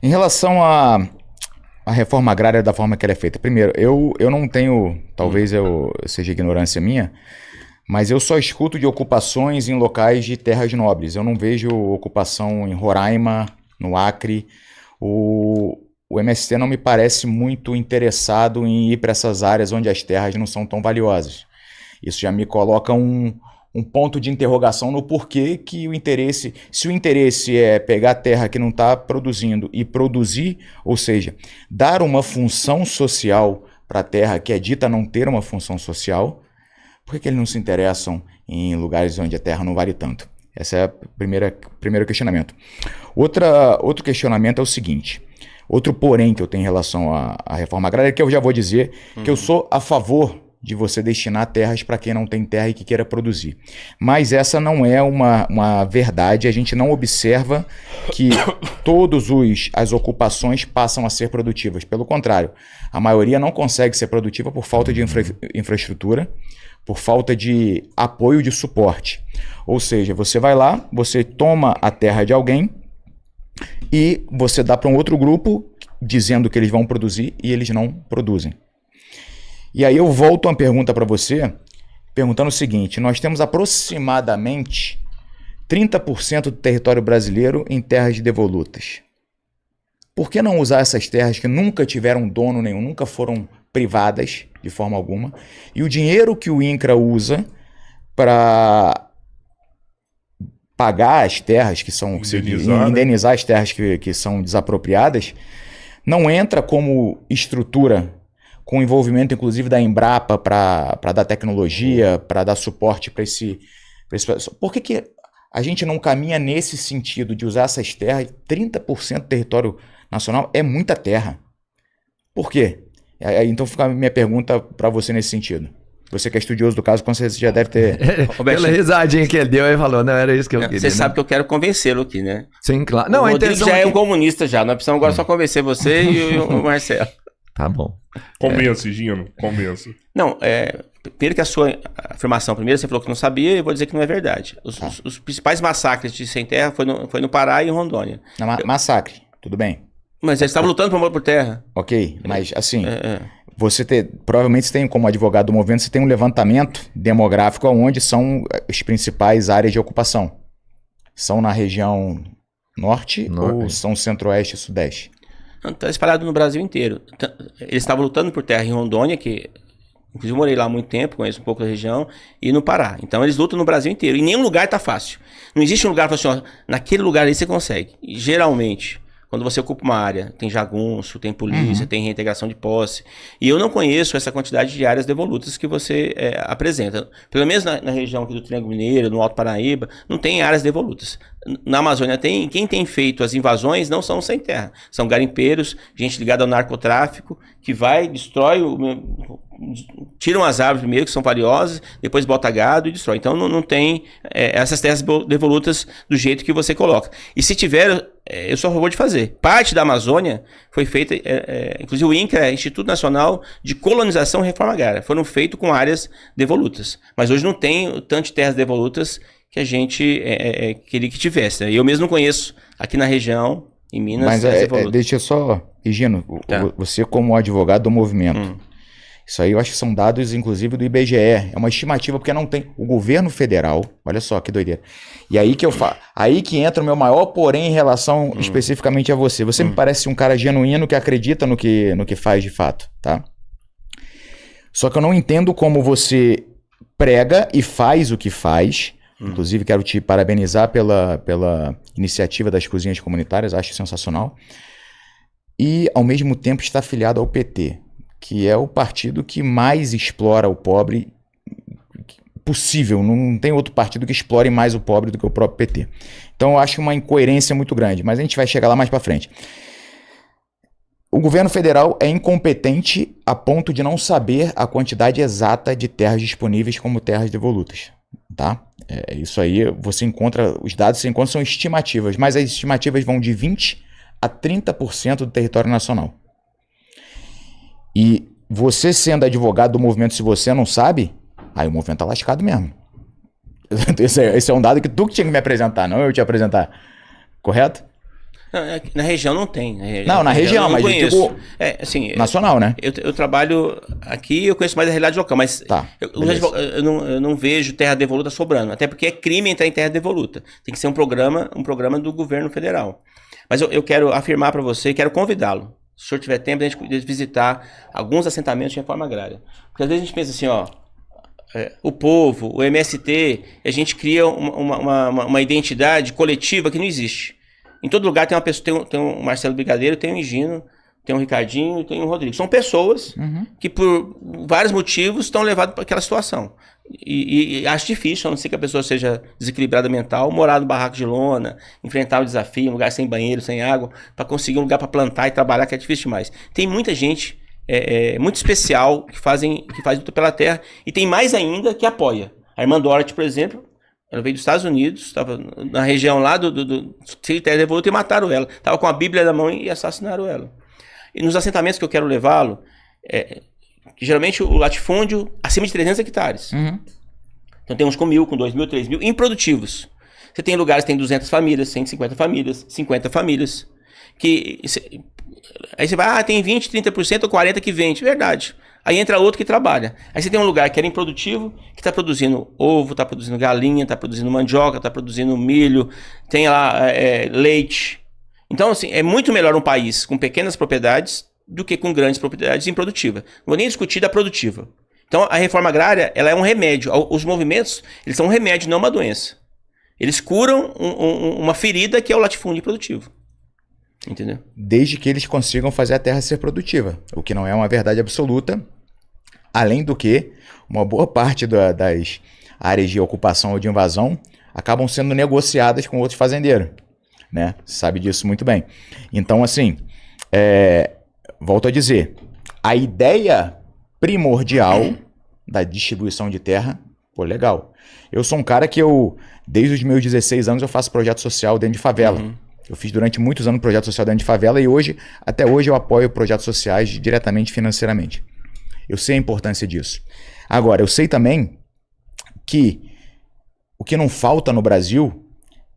Em relação à reforma agrária da forma que ela é feita, primeiro, eu não tenho, talvez seja ignorância minha, mas eu só escuto de ocupações em locais de terras nobres. Eu não vejo ocupação em Roraima, no Acre. O MST não me parece muito interessado em ir para essas áreas onde as terras não são tão valiosas. Isso já me coloca um ponto de interrogação no porquê que o interesse, se o interesse é pegar a terra que não está produzindo e produzir, ou seja, dar uma função social para a terra que é dita não ter uma função social, por que eles não se interessam em lugares onde a terra não vale tanto? Esse é o primeiro questionamento. Outro questionamento é o seguinte, outro porém que eu tenho em relação à reforma agrária, que eu já vou dizer que eu sou a favor de você destinar terras para quem não tem terra e que queira produzir. Mas essa não é uma verdade, a gente não observa que todas as ocupações passam a ser produtivas. Pelo contrário, a maioria não consegue ser produtiva por falta de infraestrutura, por falta de apoio, de suporte. Ou seja, você vai lá, você toma a terra de alguém e você dá para um outro grupo dizendo que eles vão produzir e eles não produzem. E aí eu volto uma pergunta para você, perguntando o seguinte, nós temos aproximadamente 30% do território brasileiro em terras devolutas. Por que não usar essas terras que nunca tiveram dono nenhum, nunca foram privadas de forma alguma, e o dinheiro que o INCRA usa para pagar as terras que são... indenizar as terras que são desapropriadas, não entra como estrutura com envolvimento, inclusive, da Embrapa para dar tecnologia, para dar suporte para esse... Por que a gente não caminha nesse sentido de usar essas terras? 30% do território nacional é muita terra. Por quê? Então fica a minha pergunta para você nesse sentido. Você que é estudioso do caso, com certeza já deve ter... Pela risadinha que ele deu, ele falou, não, era isso que eu queria. Você sabe que eu quero convencê-lo aqui, né? Sim, claro. Não, o Rodrigo já é um comunista já, nós precisamos agora só convencer você e o Marcelo. Tá bom. Convence, Gino, convence. Não, primeiro que a sua afirmação, primeiro você falou que não sabia, eu vou dizer que não é verdade. Os principais massacres de sem terra foi no Pará e em Rondônia. Massacre, tudo bem. Mas eles estavam lutando por terra. Ok, mas assim, provavelmente você tem, como advogado do movimento, você tem um levantamento demográfico onde são as principais áreas de ocupação. São na região norte ou são centro-oeste e sudeste? Está espalhado no Brasil inteiro. Eles estavam lutando por terra em Rondônia, que inclusive eu morei lá há muito tempo, conheço um pouco da região, e no Pará. Então eles lutam no Brasil inteiro. E nenhum lugar está fácil. Não existe um lugar que fala assim, ó, naquele lugar aí você consegue. E, geralmente, quando você ocupa uma área, tem jagunço, tem polícia, tem reintegração de posse. E eu não conheço essa quantidade de áreas devolutas que você apresenta. Pelo menos na região aqui do Triângulo Mineiro, no Alto Paraíba, não tem áreas devolutas. Na Amazônia tem, quem tem feito as invasões não são sem terra. São garimpeiros, gente ligada ao narcotráfico, que vai, destrói, tiram as árvores primeiro, que são valiosas, depois bota gado e destrói. Então não tem essas terras devolutas do jeito que você coloca. E se tiver, eu sou a favor de fazer. Parte da Amazônia foi feita, inclusive o INCRA, Instituto Nacional de Colonização e Reforma Agrária, foram feitos com áreas devolutas. Mas hoje não tem tanto de terras devolutas que a gente queria que tivesse. Né? Eu mesmo não conheço aqui na região, em Minas. Mas deixa eu só, Higino, você como advogado do movimento, isso aí eu acho que são dados, inclusive, do IBGE. É uma estimativa, porque não tem... O governo federal... Olha só, que doideira. E aí que eu falo... Aí que entra o meu maior porém em relação especificamente a você. Você me parece um cara genuíno que acredita no que faz de fato, tá? Só que eu não entendo como você prega e faz o que faz. Inclusive, quero te parabenizar pela iniciativa das cozinhas comunitárias. Acho sensacional. E, ao mesmo tempo, está afiliado ao PT, que é o partido que mais explora o pobre possível. Não tem outro partido que explore mais o pobre do que o próprio PT. Então eu acho uma incoerência muito grande, mas a gente vai chegar lá mais para frente. O governo federal é incompetente a ponto de não saber a quantidade exata de terras disponíveis como terras devolutas, tá? Isso aí você encontra, os dados que você encontra são estimativas, mas as estimativas vão de 20% a 30% do território nacional. E você sendo advogado do movimento, se você não sabe, aí o movimento tá lascado mesmo. Esse é um dado que tu que tinha que me apresentar, não eu te apresentar. Correto? Na região não tem. Não, na região, eu não mas conheço. digo Assim, nacional, né? Eu trabalho aqui, eu conheço mais a realidade local, mas Tá, eu não vejo terra devoluta sobrando. Até porque é crime entrar em terra devoluta. Tem que ser um programa do governo federal. Mas eu quero afirmar para você, quero convidá-lo. Se o senhor tiver tempo, a gente visitar alguns assentamentos de reforma agrária. Porque às vezes a gente pensa assim, o povo, o MST, a gente cria uma identidade coletiva que não existe. Em todo lugar tem uma pessoa, tem um Marcelo Brigadeiro, tem um Higino, tem um Ricardinho, tem um Rodrigo. São pessoas que por vários motivos estão levadas para aquela situação. E acho difícil, a não ser que a pessoa seja desequilibrada mental, morar no barraco de lona, enfrentar o desafio, um lugar sem banheiro, sem água, para conseguir um lugar para plantar e trabalhar, que é difícil demais. Tem muita gente muito especial que faz luta pela terra, e tem mais ainda que apoia. A irmã Dorothy, por exemplo, ela veio dos Estados Unidos, estava na região lá do Terra Devoluta e mataram ela. Estava com a Bíblia na mão e assassinaram ela. E nos assentamentos que eu quero levá-lo, geralmente o latifúndio acima de 300 hectares. Então tem uns com 1.000, com 2.000, 3.000, improdutivos. Você tem lugares que tem 200 famílias, 150 famílias, 50 famílias. Aí você vai, tem 20, 30% ou 40% que vende. Verdade. Aí entra outro que trabalha. Aí você tem um lugar que era improdutivo, que está produzindo ovo, está produzindo galinha, está produzindo mandioca, está produzindo milho, tem lá leite. Então, assim, é muito melhor um país com pequenas propriedades do que com grandes propriedades improdutivas. Não vou nem discutir da produtiva. Então, a reforma agrária, ela é um remédio. Os movimentos, eles são um remédio, não uma doença. Eles curam uma ferida que é o latifúndio produtivo. Entendeu? Desde que eles consigam fazer a terra ser produtiva, o que não é uma verdade absoluta. Além do que, uma boa parte das áreas de ocupação ou de invasão acabam sendo negociadas com outros fazendeiros, né? Sabe disso muito bem. Então, assim, volto a dizer, a ideia primordial da distribuição de terra, pô, legal. Eu sou um cara que desde os meus 16 anos, eu faço projeto social dentro de favela. Eu fiz durante muitos anos projeto social dentro de favela e até hoje eu apoio projetos sociais diretamente financeiramente. Eu sei a importância disso. Agora, eu sei também que o que não falta no Brasil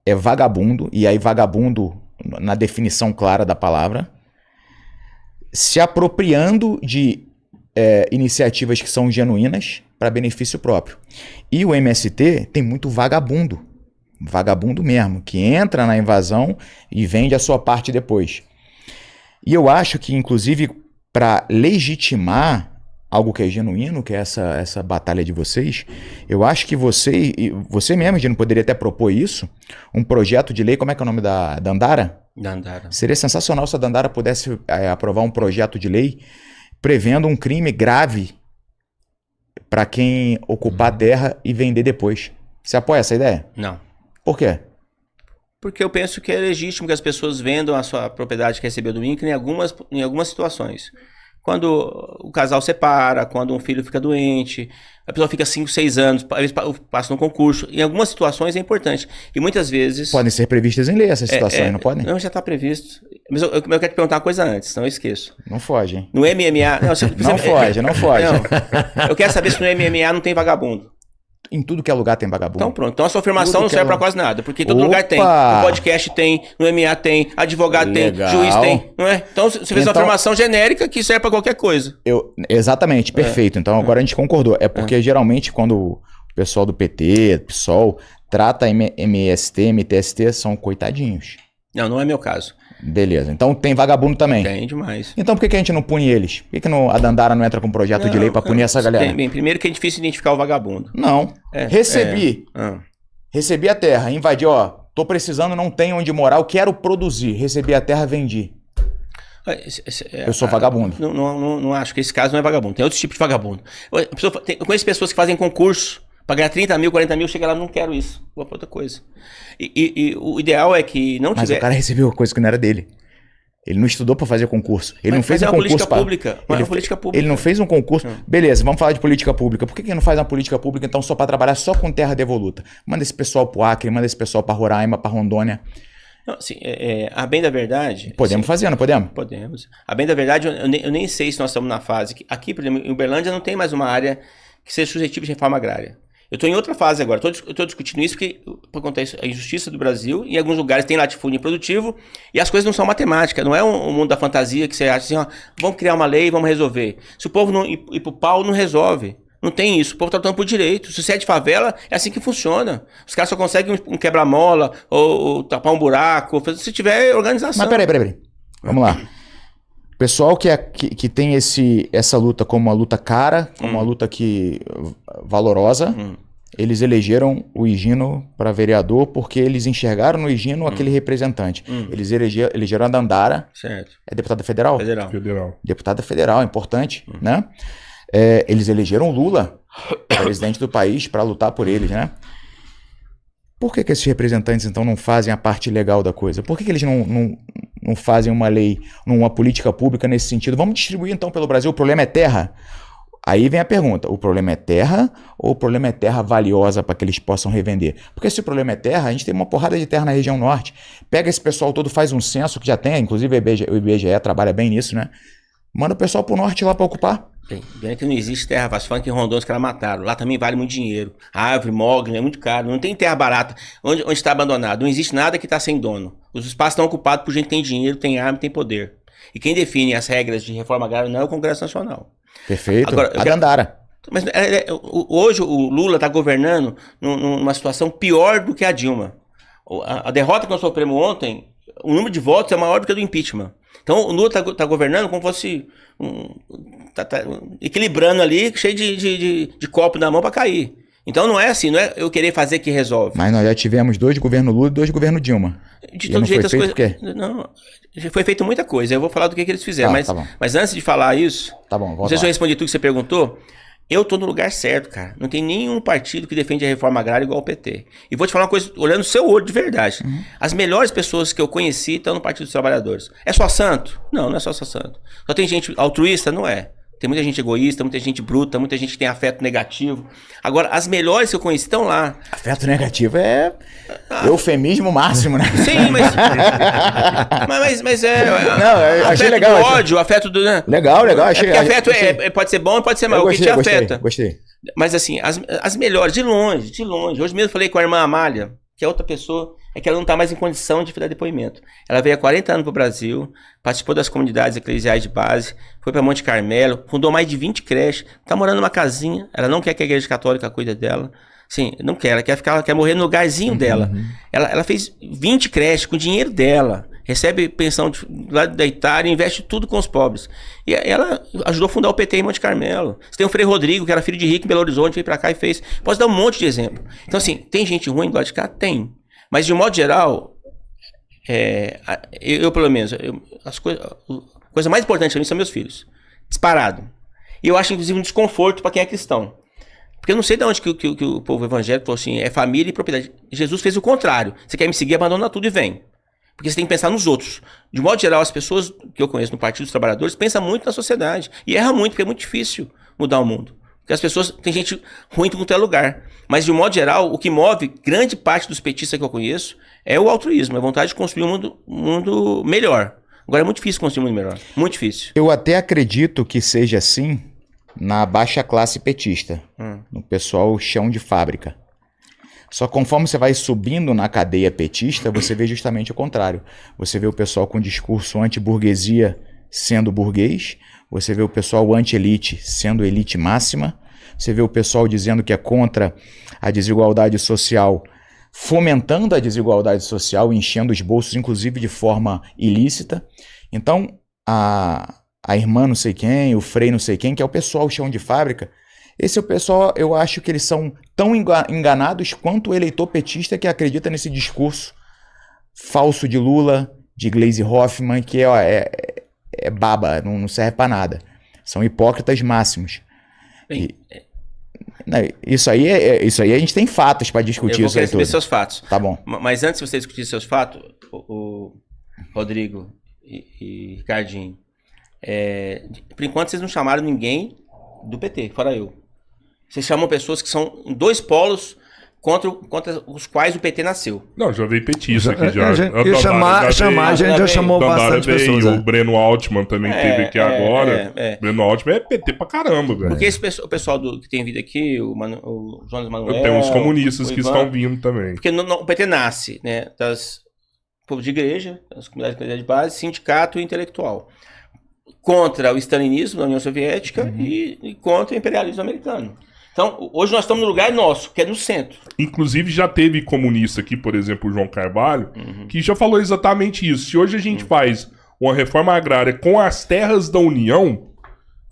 é vagabundo, e aí vagabundo na definição clara da palavra, se apropriando de iniciativas que são genuínas para benefício próprio. E o MST tem muito vagabundo mesmo, que entra na invasão e vende a sua parte depois. E eu acho que, inclusive, para legitimar algo que é genuíno, que é essa batalha de vocês, eu acho que você mesmo, Gino, poderia até propor isso, um projeto de lei, como é que é o nome da Dandara? Dandara. Seria sensacional se a Dandara pudesse aprovar um projeto de lei prevendo um crime grave para quem ocupar a terra e vender depois. Você apoia essa ideia? Não. Por quê? Porque eu penso que é legítimo que as pessoas vendam a sua propriedade que recebeu do INCRA em algumas situações. Quando o casal separa, quando um filho fica doente, a pessoa fica 5, 6 anos, passa no concurso. Em algumas situações é importante. E muitas vezes... Podem ser previstas em lei essas situações, não podem? Não, já está previsto. Mas eu quero te perguntar uma coisa antes, senão eu esqueço. Não foge, hein? No MMA... Não foge. Não, eu quero saber se no MMA não tem vagabundo. Em tudo que é lugar tem vagabundo. Então pronto. Então a sua afirmação não serve pra quase nada. Porque todo lugar tem. Opa! No podcast tem, no MA tem, advogado Legal. tem, juiz tem. Não é? Então você fez uma afirmação genérica que serve pra qualquer coisa. Exatamente, perfeito. Então agora a gente concordou. É porque geralmente quando o pessoal do PT, do PSOL, trata MST, MTST, são coitadinhos. Não é meu caso. Beleza. Então tem vagabundo também. Tem demais. Então por que a gente não pune eles? Por que a Dandara não entra com um projeto de lei pra punir essa galera? Bem, primeiro que é difícil identificar o vagabundo. Não. Recebi a terra, invadi, tô precisando, não tenho onde morar, eu quero produzir. Recebi a terra, vendi. Eu sou vagabundo. Não acho que esse caso não é vagabundo. Tem outros tipos de vagabundo. Eu conheço pessoas que fazem concurso pra ganhar 30 mil, 40 mil, chega lá, não quero isso. Vou pra outra coisa. E o ideal é que não Mas o cara recebeu coisa que não era dele. Ele não estudou pra fazer concurso. Ele não fez um concurso política pública. Ele não fez um concurso. Beleza, vamos falar de política pública. Por que ele não faz uma política pública, então, só pra trabalhar só com terra devoluta? Manda esse pessoal pro Acre, manda esse pessoal pra Roraima, pra Rondônia. Não, assim, a bem da verdade... Podemos fazer, não podemos? Podemos. A bem da verdade, eu nem sei se nós estamos na fase... Aqui, por exemplo, em Uberlândia não tem mais uma área que seja suscetível de reforma agrária. Eu estou em outra fase agora. Eu estou discutindo isso porque acontece a injustiça do Brasil. Em alguns lugares tem latifúndio improdutivo e as coisas não são matemática. Não é um mundo da fantasia que você acha assim, ó, vamos criar uma lei, vamos resolver. Se o povo não ir pro pau, não resolve. Não tem isso. O povo está lutando por direito. Se você é de favela, é assim que funciona. Os caras só conseguem um quebra-mola ou tapar um buraco, se tiver organização. Mas peraí. Vamos lá. O pessoal que tem essa luta como uma luta cara, como uma luta valorosa, eles elegeram o Higino para vereador porque eles enxergaram no Higino aquele representante. Eles elegeram a Dandara. Certo. É deputada federal? Federal. Deputada federal, importante, né? Eles elegeram o Lula, presidente do país, para lutar por eles, né? Por que esses representantes, então, não fazem a parte legal da coisa? Por que eles não fazem uma lei, uma política pública nesse sentido? Vamos distribuir, então, pelo Brasil. O problema é terra? Aí vem a pergunta. O problema é terra ou o problema é terra valiosa para que eles possam revender? Porque se o problema é terra, a gente tem uma porrada de terra na região norte. Pega esse pessoal todo, faz um censo que já tem, inclusive o IBGE trabalha bem nisso, né? Manda o pessoal pro norte lá para ocupar. Bem que não existe terra fácil, falando que em Rondônia os caras mataram. Lá também vale muito dinheiro. Árvore, mogno, é muito caro. Não tem terra barata onde está abandonado. Não existe nada que está sem dono. Os espaços estão ocupados por gente que tem dinheiro, tem arma, tem poder. E quem define as regras de reforma agrária não é o Congresso Nacional. Perfeito. Agora, a Dandara. Mas hoje o Lula está governando numa situação pior do que a Dilma. A derrota que nós sofremos ontem, o número de votos é maior do que o do impeachment. Então o Lula tá governando como fosse tá equilibrando ali, cheio de copo na mão para cair. Então não é assim, não é eu querer fazer que resolve. Mas nós já tivemos 2 de governo Lula e 2 de governo Dilma. De todo jeito as coisas. Não, foi feito muita coisa. Eu vou falar do que eles fizeram. Mas antes de falar isso, tá bom, não sei se eu respondi tudo que você perguntou. Eu tô no lugar certo, cara. Não tem nenhum partido que defende a reforma agrária igual o PT. E vou te falar uma coisa, olhando o seu olho de verdade. As melhores pessoas que eu conheci estão no Partido dos Trabalhadores. É só santo? Não, não é só santo. Só tem gente altruísta? Não é. Tem muita gente egoísta, muita gente bruta, muita gente que tem afeto negativo. Agora, as melhores que eu conheci estão lá. Afeto negativo é eufemismo máximo, né? Sim, mas é... Não, eu achei legal. Do ódio, afeto do... Né? Legal. Achei, porque afeto pode ser bom e pode ser mal. O que te afeta. Gostei. Mas assim, as melhores, de longe. Hoje mesmo eu falei com a irmã Amália, que é outra pessoa, é que ela não está mais em condição de dar depoimento. Ela veio há 40 anos para o Brasil, participou das comunidades eclesiais de base, foi para Monte Carmelo, fundou mais de 20 creches, está morando numa casinha, ela não quer que a igreja católica cuide dela, sim, não quer, ela quer morrer no lugarzinho dela. Ela fez 20 creches com o dinheiro dela, recebe pensão lá da Itália, investe tudo com os pobres. E ela ajudou a fundar o PT em Monte Carmelo. Você tem o Frei Rodrigo, que era filho de rico em Belo Horizonte, veio pra cá e fez. Posso dar um monte de exemplo. Então, assim, tem gente ruim do lado de cá? Tem. Mas, de um modo geral, eu pelo menos, a coisa mais importante pra mim são meus filhos. Disparado. E eu acho, inclusive, um desconforto para quem é cristão. Porque eu não sei de onde que o povo evangélico falou assim, é família e propriedade. Jesus fez o contrário. Você quer me seguir, abandona tudo e vem. Porque você tem que pensar nos outros. De modo geral, as pessoas que eu conheço no Partido dos Trabalhadores pensam muito na sociedade. E erra muito, porque é muito difícil mudar o mundo. Porque as pessoas... Tem gente ruim em qualquer lugar. Mas, de um modo geral, o que move grande parte dos petistas que eu conheço é o altruísmo. É a vontade de construir um mundo melhor. Agora, é muito difícil construir um mundo melhor. Muito difícil. Eu até acredito que seja assim na baixa classe petista. No pessoal chão de fábrica. Só conforme você vai subindo na cadeia petista, você vê justamente o contrário. Você vê o pessoal com discurso anti-burguesia sendo burguês, você vê o pessoal anti-elite sendo elite máxima, você vê o pessoal dizendo que é contra a desigualdade social, fomentando a desigualdade social, enchendo os bolsos, inclusive de forma ilícita. Então, a irmã não sei quem, o frei não sei quem, que é o pessoal chão de fábrica, esse é o pessoal, eu acho que eles são tão enganados quanto o eleitor petista que acredita nesse discurso falso de Lula, de Gleisi Hoffmann, que é baba, não serve para nada. São hipócritas máximos. Isso aí a gente tem fatos para discutir. Eu vou querer saber seus fatos. Tá bom. Mas antes de você discutir seus fatos, o Rodrigo e Ricardinho, por enquanto vocês não chamaram ninguém do PT, fora eu. Vocês chamam pessoas que são em 2 polos contra os quais o PT nasceu. Não, já veio petista aqui já. A gente já chamou bastante pessoas. O Breno Altman também teve aqui agora. Breno Altman é PT pra caramba, velho. Porque o pessoal que tem vindo aqui, o Jonas Manuel... Tem uns comunistas que estão vindo também. Porque o PT nasce, né, das povo de igreja, das comunidades eclesiais de base, sindicato e intelectual. Contra o stalinismo da União Soviética e contra o imperialismo americano. Então, hoje nós estamos no lugar nosso, que é no centro. Inclusive, já teve comunista aqui, por exemplo, o João Carvalho, que já falou exatamente isso. Se hoje a gente faz uma reforma agrária com as terras da União,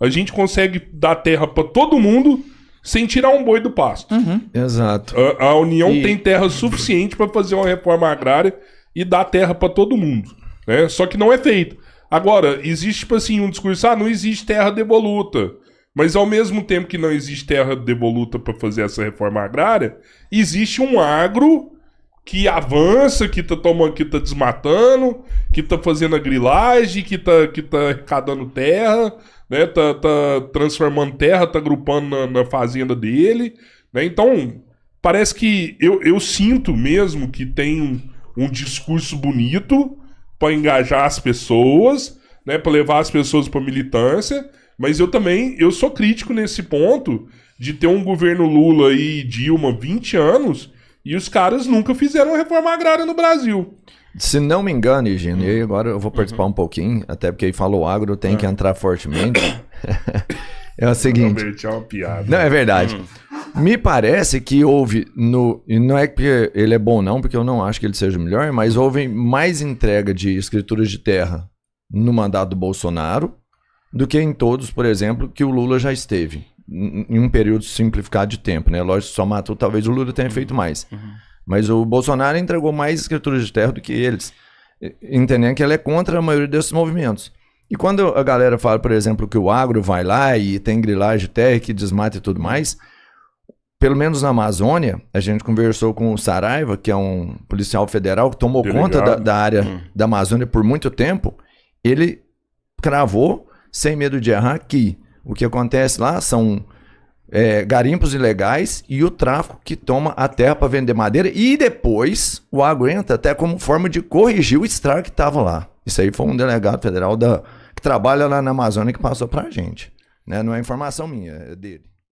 a gente consegue dar terra para todo mundo sem tirar um boi do pasto. Exato. A União tem terra suficiente para fazer uma reforma agrária e dar terra para todo mundo, né? Só que não é feito. Agora, existe, tipo assim, um discurso, não existe terra devoluta. Mas ao mesmo tempo que não existe terra devoluta para fazer essa reforma agrária, existe um agro que avança, que tá desmatando, que tá fazendo a grilagem, que tá arrecadando terra, né? Tá transformando terra, tá agrupando na fazenda dele, né? Então, parece que eu sinto mesmo que tem um discurso bonito para engajar as pessoas, né? Para levar as pessoas para militância. Mas eu sou crítico nesse ponto de ter um governo Lula e Dilma 20 anos e os caras nunca fizeram uma reforma agrária no Brasil. Se não me engano, Higino, e agora eu vou participar um pouquinho, até porque aí falou agro, tem que entrar fortemente. É o seguinte... É uma piada. Não, é verdade. Me parece que houve, e não é que ele é bom não, porque eu não acho que ele seja melhor, mas houve mais entrega de escrituras de terra no mandato do Bolsonaro do que em todos, por exemplo, que o Lula já esteve, em um período simplificado de tempo, né? Lógico, só matou, talvez o Lula tenha feito mais. Mas o Bolsonaro entregou mais escrituras de terra do que eles, entendendo que ele é contra a maioria desses movimentos. E quando a galera fala, por exemplo, que o agro vai lá e tem grilagem de terra, que desmata e tudo mais, pelo menos na Amazônia, a gente conversou com o Saraiva, que é um policial federal que tomou conta da área da Amazônia por muito tempo, ele cravou, sem medo de errar, que o que acontece lá são garimpos ilegais e o tráfico que toma a terra para vender madeira e depois o agro entra até como forma de corrigir o estrago que estava lá. Isso aí foi um delegado federal que trabalha lá na Amazônia que passou para a gente, né? Não é informação minha, é dele.